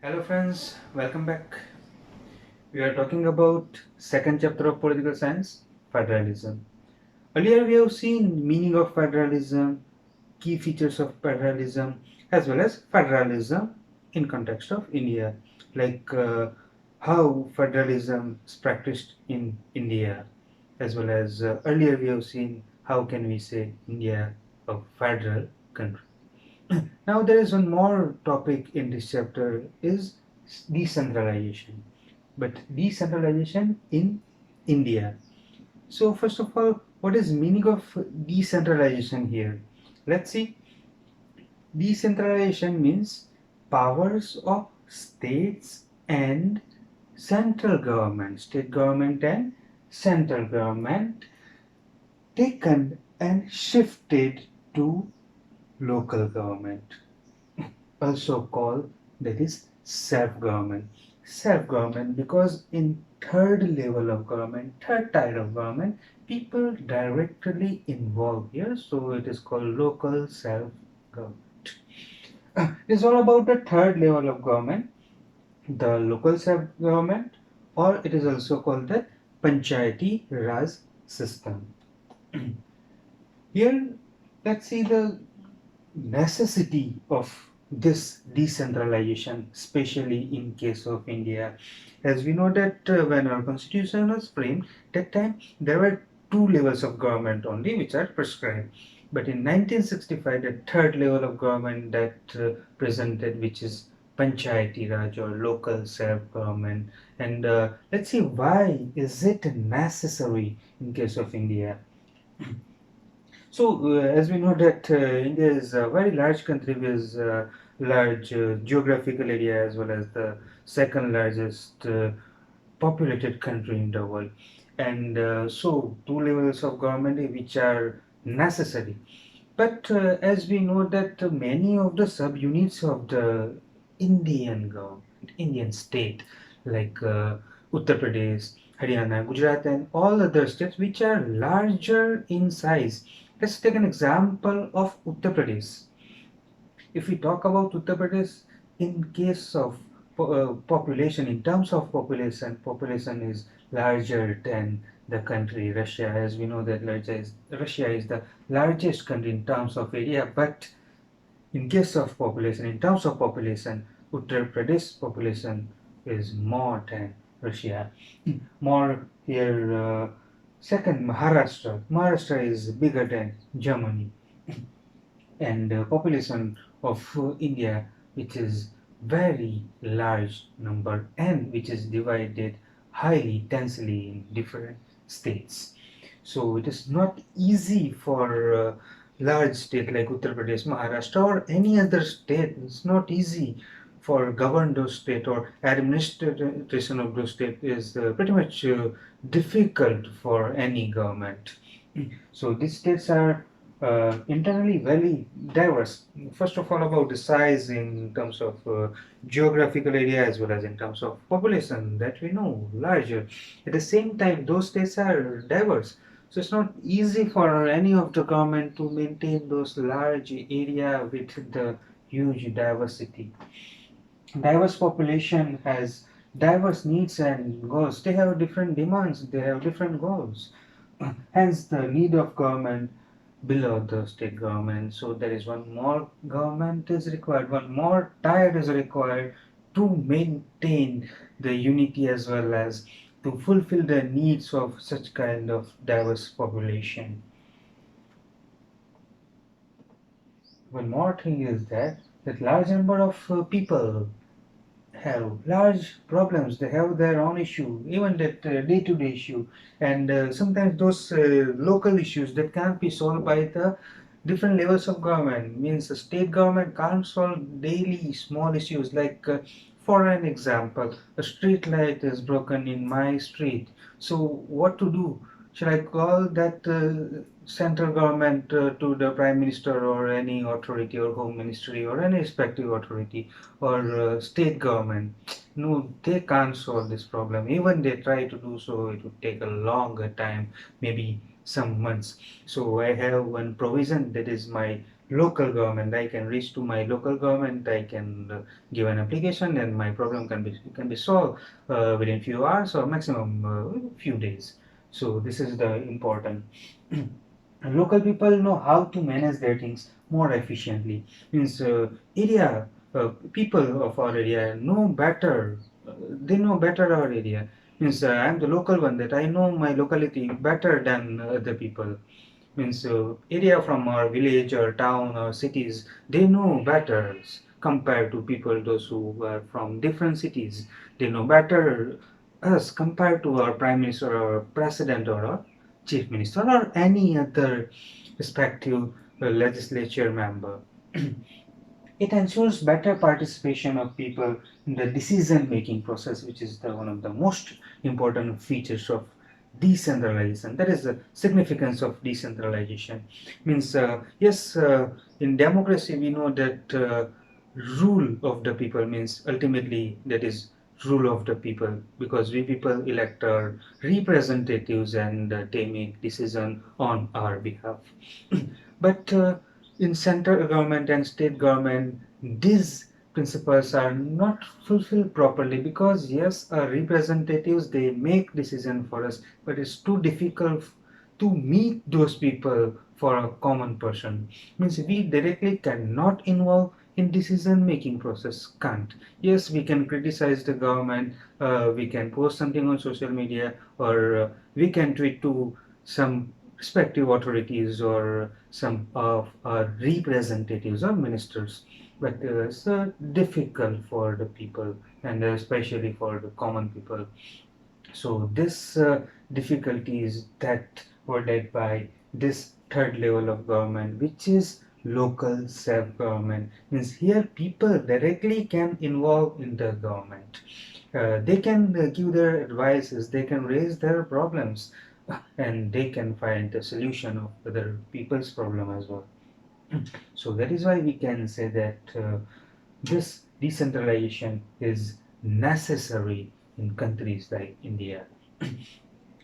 Hello friends, welcome back. We are talking about second chapter of political science, federalism. Earlier we have seen meaning of federalism, key features of federalism, as well as federalism in context of India, like how federalism is practiced in India, as well as earlier we have seen how can we say India a federal country. Now there is one more topic in this chapter is decentralization, but decentralization in India. So first of all, what is meaning of decentralization here? Let's see. Decentralization means powers of states and central government, state government and central government taken and shifted to local government, also called that is self-government. Self-government because in third level of government, third tier of government, people directly involved here, so it is called local self-government. It is all about the third level of government, the local self-government, or it is also called the Panchayati Raj system. Here, let's see the necessity of this decentralization, especially in case of India. As we know that when our constitution was framed, that time there were two levels of government only which are prescribed. But in 1965, the third level of government that presented, which is Panchayati Raj or local self-government. And let's see why is it necessary in case of India. So, as we know that India is a very large country with large geographical area as well as the second largest populated country in the world. And so, two levels of government which are necessary. But as we know that many of the subunits of the Indian government, Indian state, like Uttar Pradesh, Haryana, Gujarat, and all other states which are larger in size. Let's take an example of Uttar Pradesh. If we talk about Uttar Pradesh, in case of population, in terms of population is larger than the country Russia. As we know that Russia is the largest country in terms of area, but in case of population, in terms of population, Uttar Pradesh population is more than Russia. More here, second Maharashtra. Maharashtra is bigger than Germany, and population of India, which is very large number and which is divided highly densely in different states. So it is not easy for large state like Uttar Pradesh, Maharashtra or any other state. It's not easy for govern those state or administration of those state is pretty much difficult for any government. So these states are internally very diverse. First of all, about the size in terms of geographical area as well as in terms of population that we know larger. At the same time, those states are diverse. So it's not easy for any of the government to maintain those large area with the huge diversity. Diverse population has diverse needs and goals. They have different demands, they have different goals. Hence, the need of government below the state government. So there is one more government is required, one more tier is required to maintain the unity as well as to fulfill the needs of such kind of diverse population. One more thing is that large number of people have large problems. They have their own issue, even that day-to-day issue, and sometimes those local issues that can't be solved by the different levels of government. Means the state government can't solve daily small issues like. For an example, a street light is broken in my street. So what to do? Should I call that central government to the prime minister or any authority or home ministry or any respective authority or state government? No, they can't solve this problem. Even they try to do so, it would take a longer time, maybe some months. So I have one provision that is my local government. I can reach to my local government, I can give an application, and my problem can be solved within few hours or maximum few days. So this is the important. Local people know how to manage their things more efficiently. Means area people of our area know better. They know better our area. Means I'm the local one, that I know my locality better than other people. Means area from our village or town or cities, they know better compared to people those who are from different cities. They know better us compared to our prime minister or president or our chief minister or any other respective legislature member. It ensures better participation of people in the decision making process, which is one of the most important features of decentralization. That is the significance of decentralization. Means yes, in democracy we know that rule of the people means ultimately that is rule of the people, because we people elect our representatives and they make decision on our behalf. But in central government and state government, these principles are not fulfilled properly, because yes, our representatives, they make decision for us, but it's too difficult to meet those people for a common person. Means we directly cannot involve in decision making process, can't. Yes, we can criticize the government, we can post something on social media, or we can tweet to some respective authorities or some of our representatives or ministers, but it's difficult for the people, and especially for the common people. So this difficulties that were led by this third level of government, which is local self-government. Means here people directly can involve in the government. They can give their advices, they can raise their problems, and they can find the solution of other people's problem as well. So that is why we can say that this decentralization is necessary in countries like India.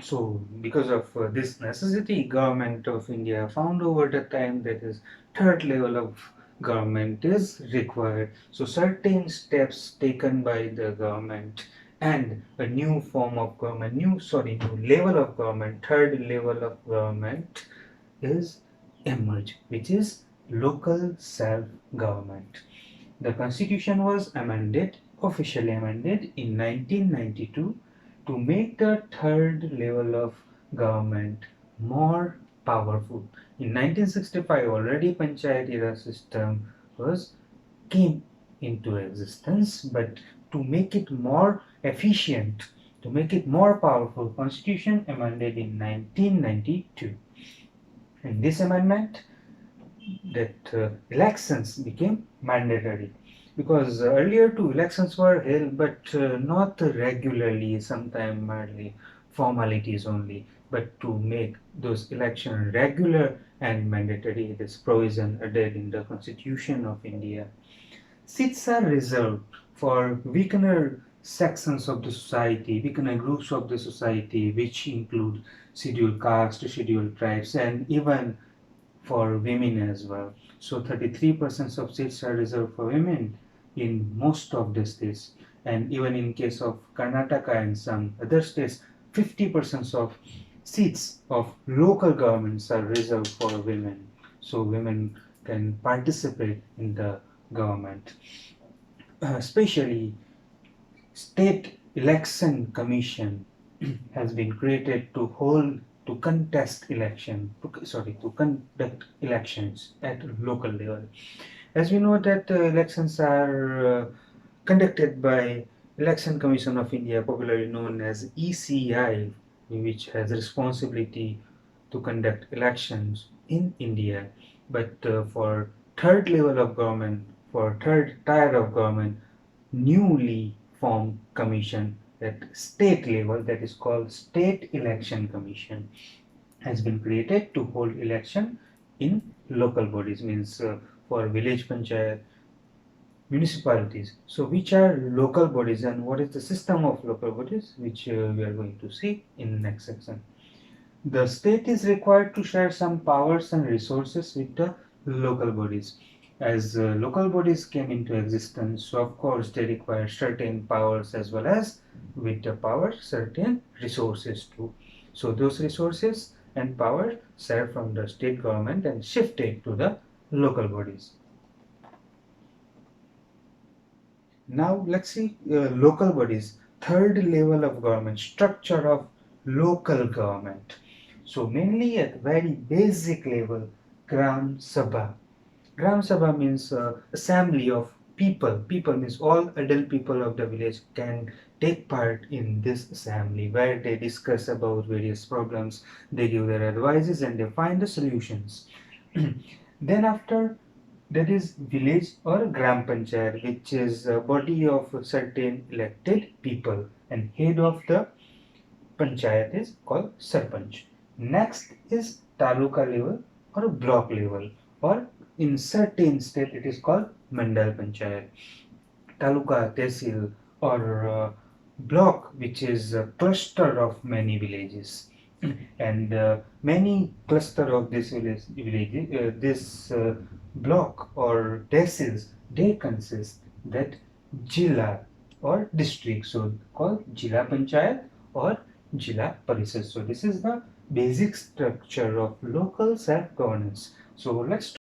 So because of this necessity, government of India found over the time that is third level of government is required. So certain steps taken by the government and a new form of government, new level of government, third level of government is emerged, which is local self-government. The constitution was officially amended in 1992 to make the third level of government more powerful. In 1965, already Panchayat era system was came into existence, but to make it more efficient, to make it more powerful, Constitution amended in 1992. In this amendment, that elections became mandatory, because earlier two elections were held, but not regularly, sometimes merely formalities only. But to make those elections regular and mandatory, this provision added in the Constitution of India. Seats are reserved for weaker sections of the society, weaker groups of the society, which include scheduled castes, scheduled tribes, and even for women as well. So 33% of seats are reserved for women in most of the states, and even in case of Karnataka and some other states, 50% of seats of local governments are reserved for women. So women can participate in the government. Especially state election commission has been created to conduct elections at local level. As we know that elections are conducted by Election Commission of India, popularly known as ECI, which has responsibility to conduct elections in India. But for third level of government, for third tier of government, newly formed commission at state level, that is called State Election Commission, has been created to hold election in local bodies, means for village panchayat, municipalities. So which are local bodies and what is the system of local bodies, which we are going to see in next section. The state is required to share some powers and resources with the local bodies. As local bodies came into existence, so of course they require certain powers as well as with the power certain resources too. So those resources and power serve from the state government and shifted to the local bodies. Now let's see local bodies, third level of government, structure of local government. So mainly at very basic level, Gram Sabha. Gram Sabha means assembly of people. People means all adult people of the village can take part in this assembly where they discuss about various problems, they give their advices and they find the solutions. Then after that is village or gram panchayat, which is a body of certain elected people, and head of the panchayat is called sarpanch. Next is taluka level or block level, or in certain state it is called mandal panchayat. Taluka, tehsil, or block, which is a cluster of many villages. And many cluster of this block or tehsils, they consist that jilla or district, so called jilla panchayat or jilla parishad. So this is the basic structure of local self governance. So let's